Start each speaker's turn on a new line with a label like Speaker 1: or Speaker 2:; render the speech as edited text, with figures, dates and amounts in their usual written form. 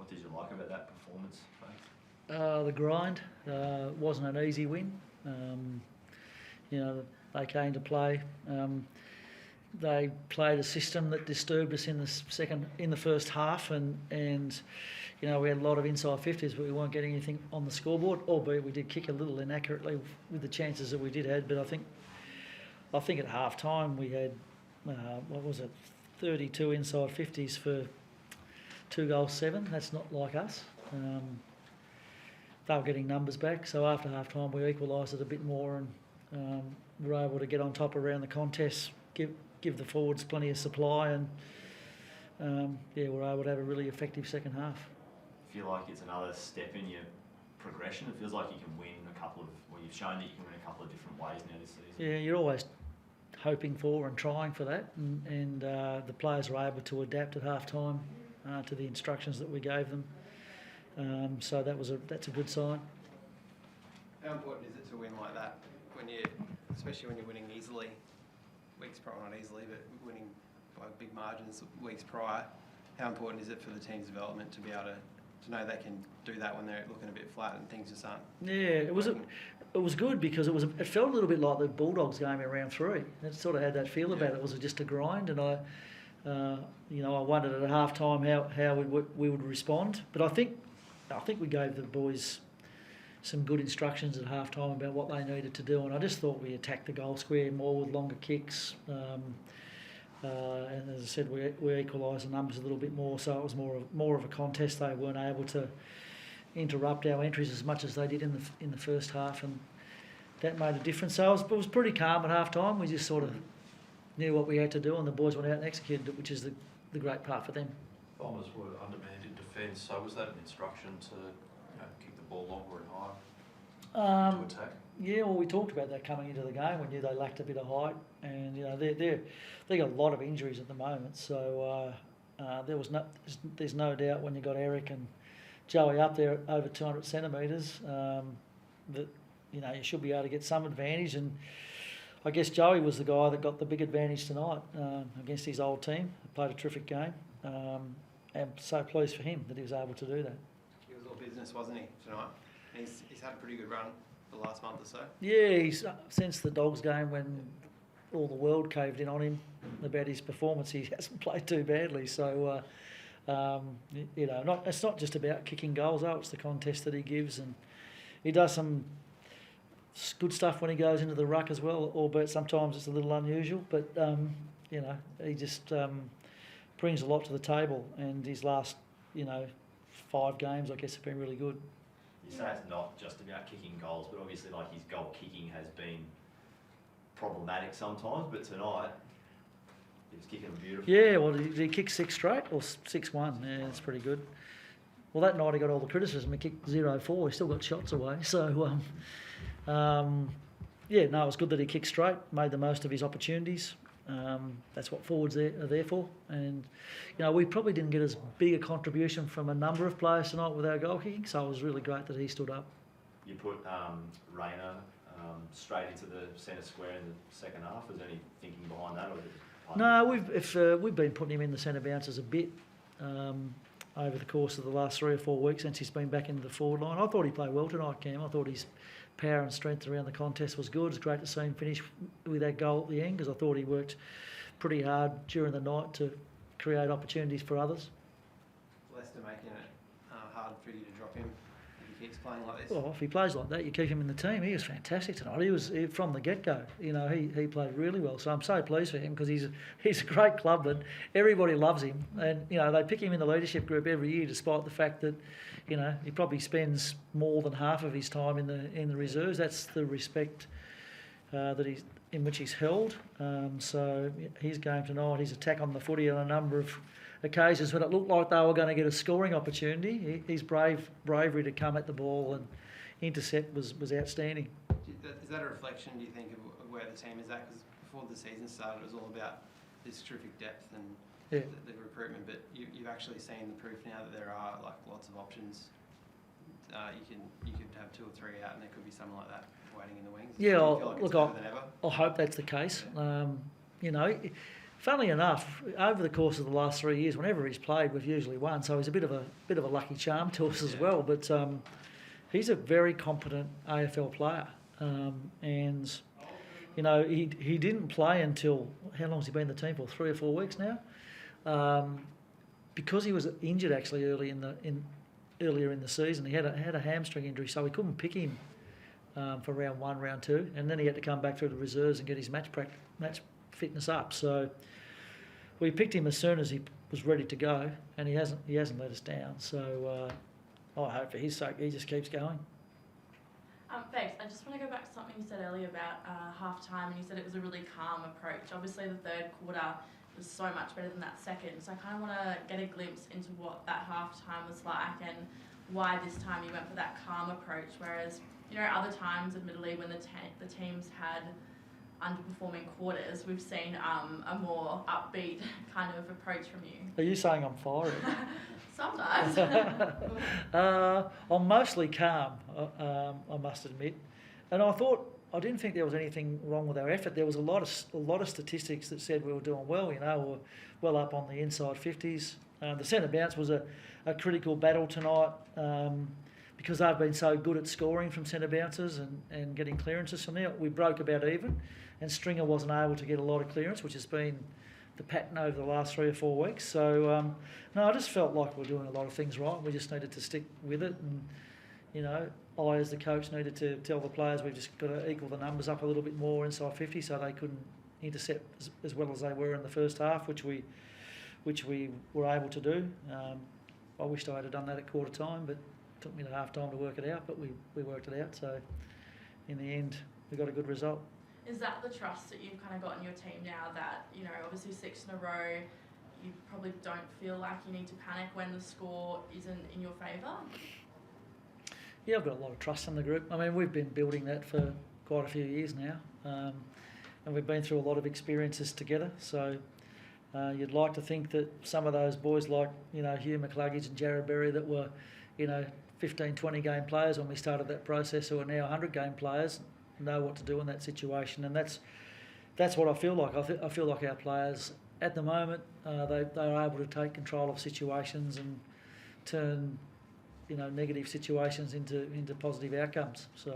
Speaker 1: What did you like about that performance,
Speaker 2: The grind wasn't an easy win. They came to play. They played a system that disturbed us in the first half, and we had a lot of inside 50s, but we weren't getting anything on the scoreboard. Albeit we did kick a little inaccurately with the chances that we did have. But I think at half time we had 32 inside 50s for 2 goals 7. That's not like us. They were getting numbers back, so after half time we equalised it a bit more, and were able to get on top around the contest, give the forwards plenty of supply, and we're able to have a really effective second half.
Speaker 1: I feel like it's another step in your progression. It feels like you can win you've shown that you can win a couple of different ways now this season.
Speaker 2: Yeah, you're always hoping for and trying for that, and the players were able to adapt at half time to the instructions that we gave them. So that's a good sign.
Speaker 3: How important is it to win like that, especially when you're winning easily, weeks prior, not easily, but winning by big margins weeks prior? How important is it for the team's development to be able to know they can do that when they're looking a bit flat and things just aren't? Yeah,
Speaker 2: it was good because it felt a little bit like the Bulldogs game in round 3. It sort of had that feel about it. Was it just a grind? And I wondered at half time how we would respond. But I think we gave the boys some good instructions at half time about what they needed to do, and I just thought we attacked the goal square more with longer kicks. And as I said, we equalised the numbers a little bit more, so it was more of a contest. They weren't able to interrupt our entries as much as they did in the first half, and that made a difference. So it was pretty calm at half time. We just sort of knew what we had to do, and the boys went out and executed it, which is the great part for them.
Speaker 4: Bombers were undermanned in defence, so was that an instruction to kick the ball longer and higher to attack?
Speaker 2: Yeah, well, we talked about that coming into the game. We knew they lacked a bit of height, and they got a lot of injuries at the moment. So there's no doubt when you got Eric and Joey up there over 200 centimetres that you should be able to get some advantage. And I guess Joey was the guy that got the big advantage tonight against his old team. Played a terrific game. I'm so pleased for him that he was able to do that.
Speaker 3: He was all business, wasn't he, tonight? He's had a pretty good run the last month or so.
Speaker 2: Yeah, he's since the Dogs game when all the world caved in on him about his performance, he hasn't played too badly. So, it's not just about kicking goals, though. It's the contest that he gives, and he does some good stuff when he goes into the ruck as well, albeit sometimes it's a little unusual. But, he just brings a lot to the table, and his last, 5 games, I guess, have been really good.
Speaker 1: You say it's not just about kicking goals, but obviously, his goal kicking has been problematic sometimes. But tonight, he was kicking them beautifully.
Speaker 2: Yeah, well, did he kick 6 straight or 6-1? Yeah, that's pretty good. Well, that night he got all the criticism. He kicked 0-4. He still got shots away. So, it was good that he kicked straight, made the most of his opportunities. That's what forwards are there for. And, we probably didn't get as big a contribution from a number of players tonight with our goal kicking, so it was really great that he stood up.
Speaker 1: You put Rayner straight into the centre square in the second half. Was there any thinking behind that?
Speaker 2: No, we've been putting him in the centre bounces a bit over the course of the last 3 or 4 weeks since he's been back into the forward line. I thought he played well tonight, Cam. I thought his power and strength around the contest was good. It's great to see him finish with that goal at the end, because I thought he worked pretty hard during the night to create opportunities for others.
Speaker 3: Leicester making it hard for you to drop him if he keeps playing like this?
Speaker 2: Well, if he plays like that, you keep him in the team. He was fantastic tonight. He was from the get-go. He played really well. So I'm so pleased for him, because he's a great clubman. Everybody loves him, and they pick him in the leadership group every year, despite the fact that he probably spends more than half of his time in the reserves. That's the respect in which he's held. So his game tonight, his attack on the footy on a number of occasions when it looked like they were going to get a scoring opportunity, his bravery to come at the ball and intercept was outstanding.
Speaker 3: Is that a reflection, do you think, of where the team is at? Because before the season started, it was all about this terrific depth and the recruitment, but you've actually seen the proof now that there are lots of options. You could have 2 or 3 out, and there could be someone like that waiting in the wings.
Speaker 2: Yeah, I hope that's the case. Funnily enough, over the course of the last 3 years, whenever he's played, we've usually won. So he's a bit of a lucky charm to us as well. But he's a very competent AFL player, and you know he didn't play until how long's he been in the team for? 3 or 4 weeks now, because he was injured actually earlier in the season. He had a hamstring injury, so we couldn't pick him for round 1, round 2, and then he had to come back through the reserves and get his match fitness up. So we picked him as soon as he was ready to go, and he hasn't let us down. So I hope for his sake he just keeps going.
Speaker 5: Thanks. I just want to go back to something you said earlier about half-time, and you said it was a really calm approach. Obviously the third quarter was so much better than that second, so I kind of want to get a glimpse into what that half-time was like and why this time you went for that calm approach, whereas, you know, other times, admittedly, when the teams had underperforming quarters, we've seen a more upbeat kind of approach from you.
Speaker 2: Are you saying I'm fiery?
Speaker 5: Sometimes.
Speaker 2: I'm mostly calm, I must admit, and I didn't think there was anything wrong with our effort. There was a lot of statistics that said we were doing well. You know, we were well up on the inside 50s. The centre bounce was a critical battle tonight because they've been so good at scoring from centre bounces and getting clearances from there. We broke about even, and Stringer wasn't able to get a lot of clearance, which has been the pattern over the last 3 or 4 weeks. So, no, I just felt like we were doing a lot of things right. We just needed to stick with it, and, you know, I, as the coach, needed to tell the players we've just got to equal the numbers up a little bit more inside 50 so they couldn't intercept as well as they were in the first half, which we were able to do. I wished I had done that at quarter time, but it took me to half time to work it out, but we worked it out. So in the end, we got a good result.
Speaker 5: Is that the trust that you've kind of got in your team now that, you know, obviously 6 in a row, you probably don't feel like you need to panic when the score isn't in your favour?
Speaker 2: Yeah, I've got a lot of trust in the group. I mean, we've been building that for quite a few years now, and we've been through a lot of experiences together. So you'd like to think that some of those boys like, you know, Hugh McCluggage and Jared Berry that were, you know, 15, 20 game players when we started that process, who are now 100 game players, know what to do in that situation. And that's what I feel like. I feel like our players at the moment, they're able to take control of situations and turn, you know, negative situations into positive outcomes. So